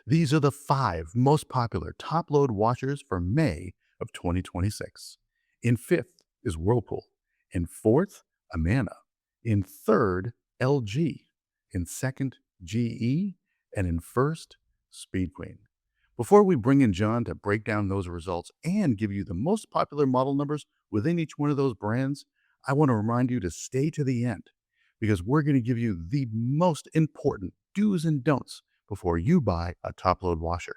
These are the 5 most popular top-load washers for May of 2026. In 5th is Whirlpool. In 4th, Amana. In 3rd, LG. In 2nd, GE. And in 1st, Speed Queen. Before we bring in John to break down those results and give you the most popular model numbers within each one of those brands, I want to remind you to stay to the end because we're going to give you the most important do's and don'ts before you buy a top-load washer.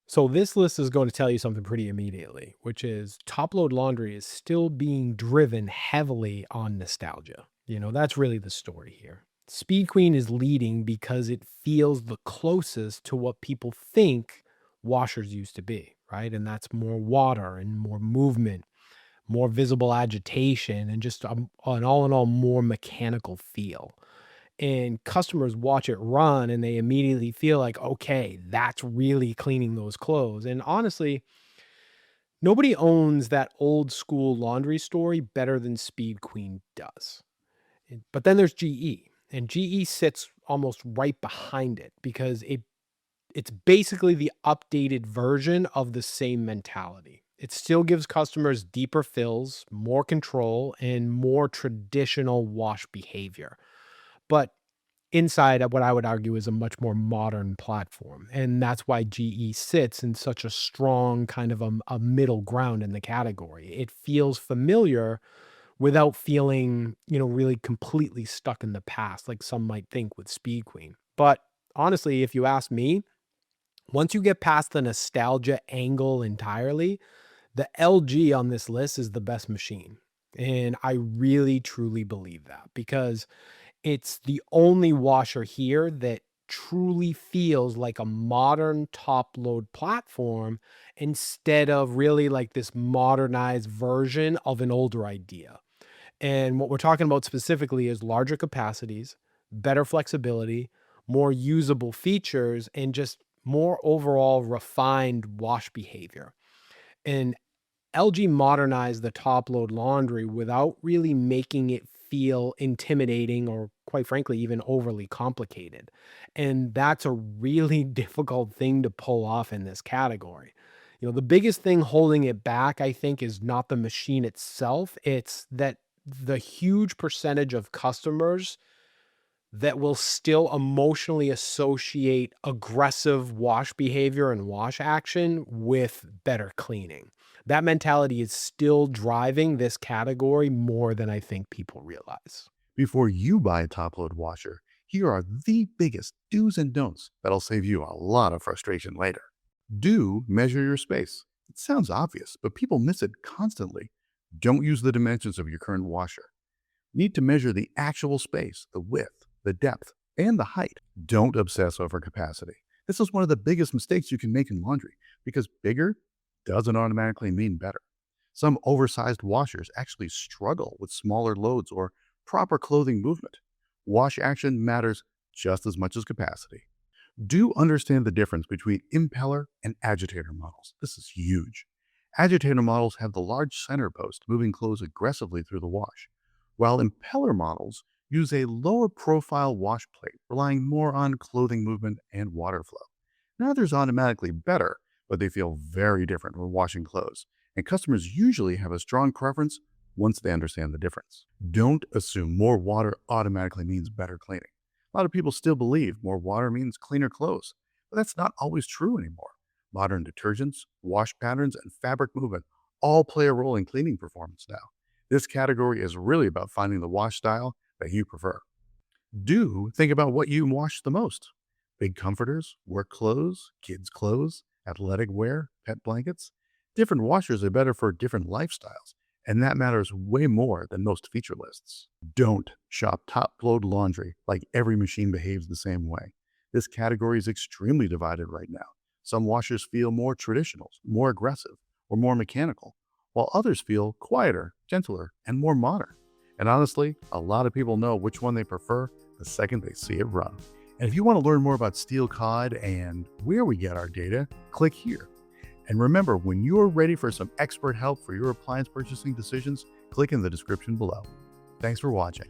So this list is going to tell you something pretty immediately, which is top load laundry is still being driven heavily on nostalgia. That's really the story here. Speed Queen is leading because it feels the closest to what people think washers used to be, right? And that's more water and more movement, more visible agitation, and just an all in all more mechanical feel. And customers watch it run and they immediately feel like, okay, that's really cleaning those clothes. And honestly, nobody owns that old school laundry story better than Speed Queen does. But then there's GE, and GE sits almost right behind it because it's basically the updated version of the same mentality. It still gives customers deeper fills, more control, and more traditional wash behavior. But inside of what I would argue is a much more modern platform. And that's why GE sits in such a strong kind of a middle ground in the category. It feels familiar without feeling, really completely stuck in the past, like some might think with Speed Queen. But honestly, if you ask me, once you get past the nostalgia angle entirely, the LG on this list is the best machine. And I really truly believe that because it's the only washer here that truly feels like a modern top load platform instead of really like this modernized version of an older idea. And what we're talking about specifically is larger capacities, better flexibility, more usable features, and just more overall refined wash behavior. And LG modernized the top load laundry without really making it feel intimidating or, quite frankly, even overly complicated. And that's a really difficult thing to pull off in this category. The biggest thing holding it back, I think, is not the machine itself. It's that the huge percentage of customers that will still emotionally associate aggressive wash behavior and wash action with better cleaning. That mentality is still driving this category more than I think people realize. Before you buy a top-load washer, here are the biggest do's and don'ts that'll save you a lot of frustration later. Do measure your space. It sounds obvious, but people miss it constantly. Don't use the dimensions of your current washer. Need to measure the actual space, the width, the depth, and the height. Don't obsess over capacity. This is one of the biggest mistakes you can make in laundry because bigger doesn't automatically mean better. Some oversized washers actually struggle with smaller loads or proper clothing movement. Wash action matters just as much as capacity. Do understand the difference between Impeller and Agitator models. This is huge. Agitator models have the large center post moving clothes aggressively through the wash, while Impeller models use a lower profile wash plate, relying more on clothing movement and water flow. Neither's automatically better, but they feel very different when washing clothes, and customers usually have a strong preference once they understand the difference. Don't assume more water automatically means better cleaning. A lot of people still believe more water means cleaner clothes, but that's not always true anymore. Modern detergents, wash patterns, and fabric movement all play a role in cleaning performance now. This category is really about finding the wash style that you prefer. Do think about what you wash the most. Big comforters, work clothes, kids' clothes, athletic wear, pet blankets. Different washers are better for different lifestyles, and that matters way more than most feature lists. Don't shop top-load laundry like every machine behaves the same way. This category is extremely divided right now. Some washers feel more traditional, more aggressive, or more mechanical, while others feel quieter, gentler, and more modern. And honestly, a lot of people know which one they prefer the second they see it run. And if you want to learn more about Steel Cod and where we get our data, click here. And remember, when you're ready for some expert help for your appliance purchasing decisions, click in the description below. Thanks for watching.